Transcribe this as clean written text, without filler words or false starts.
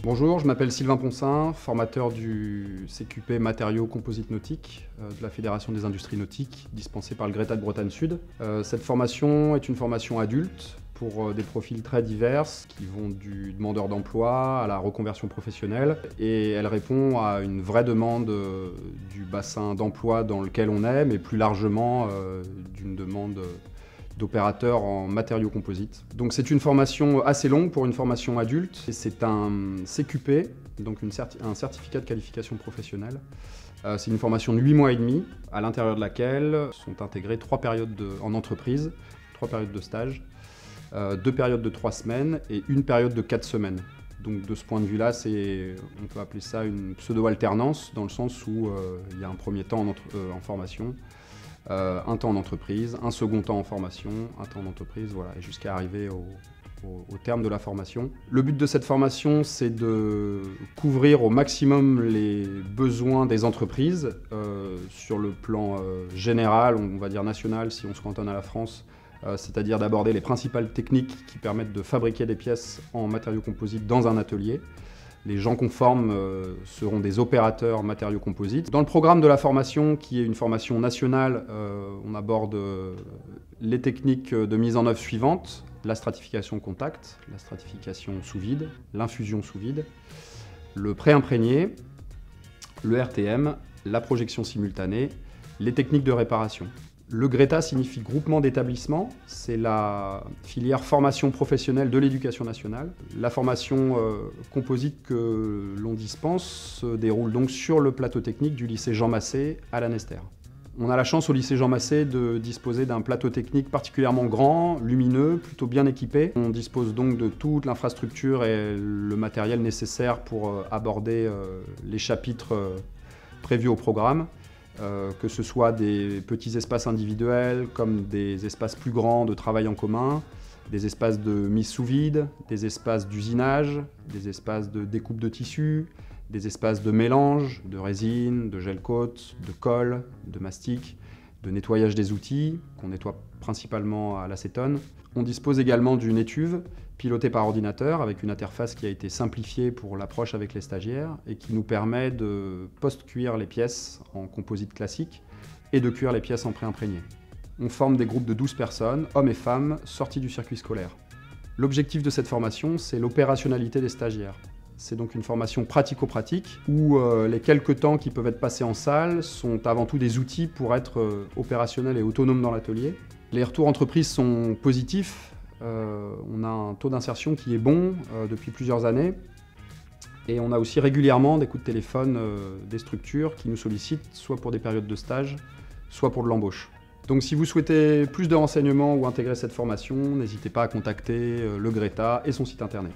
Bonjour, je m'appelle Sylvain Poncin, formateur du CQP Matériaux Composites Nautiques de la Fédération des Industries Nautiques, dispensée par le GRETA de Bretagne Sud. Cette formation est une formation adulte pour des profils très divers qui vont du demandeur d'emploi à la reconversion professionnelle, et elle répond à une vraie demande du bassin d'emploi dans lequel on est, mais plus largement d'une demande d'opérateurs en matériaux composites. Donc c'est une formation assez longue pour une formation adulte. C'est un CQP, donc un certificat de qualification professionnelle. C'est une formation de 8 mois et demi, à l'intérieur de laquelle sont intégrées 3 périodes en entreprise, 3 périodes de stage, 2 périodes de 3 semaines et 1 période de 4 semaines. Donc de ce point de vue-là, on peut appeler ça une pseudo-alternance, dans le sens où il y a un premier temps en formation, un temps en entreprise, un second temps en formation, un temps en entreprise, voilà, et jusqu'à arriver au terme de la formation. Le but de cette formation, c'est de couvrir au maximum les besoins des entreprises sur le plan général, on va dire national si on se cantonne à la France, c'est-à-dire d'aborder les principales techniques qui permettent de fabriquer des pièces en matériaux composites dans un atelier. Les gens conformes seront des opérateurs matériaux composites. Dans le programme de la formation, qui est une formation nationale, on aborde les techniques de mise en œuvre suivantes: la stratification contact, la stratification sous vide, l'infusion sous vide, le pré-imprégné, le RTM, la projection simultanée, les techniques de réparation. Le GRETA signifie groupement d'établissements, c'est la filière formation professionnelle de l'éducation nationale. La formation composite que l'on dispense se déroule donc sur le plateau technique du lycée Jean Massé à Lanester. On a la chance au lycée Jean Massé de disposer d'un plateau technique particulièrement grand, lumineux, plutôt bien équipé. On dispose donc de toute l'infrastructure et le matériel nécessaire pour aborder les chapitres prévus au programme. Que ce soit des petits espaces individuels, comme des espaces plus grands de travail en commun, des espaces de mise sous vide, des espaces d'usinage, des espaces de découpe de tissu, des espaces de mélange, de résine, de gel-coat, de colle, de mastic, de nettoyage des outils, qu'on nettoie principalement à l'acétone. On dispose également d'une étuve pilotée par ordinateur avec une interface qui a été simplifiée pour l'approche avec les stagiaires et qui nous permet de post-cuire les pièces en composite classique et de cuire les pièces en pré-imprégné. On forme des groupes de 12 personnes, hommes et femmes, sortis du circuit scolaire. L'objectif de cette formation, c'est l'opérationnalité des stagiaires. C'est donc une formation pratico-pratique où les quelques temps qui peuvent être passés en salle sont avant tout des outils pour être opérationnels et autonomes dans l'atelier. Les retours entreprises sont positifs. On a un taux d'insertion qui est bon depuis plusieurs années. Et on a aussi régulièrement des coups de téléphone des structures qui nous sollicitent, soit pour des périodes de stage, soit pour de l'embauche. Donc si vous souhaitez plus de renseignements ou intégrer cette formation, n'hésitez pas à contacter le GRETA et son site internet.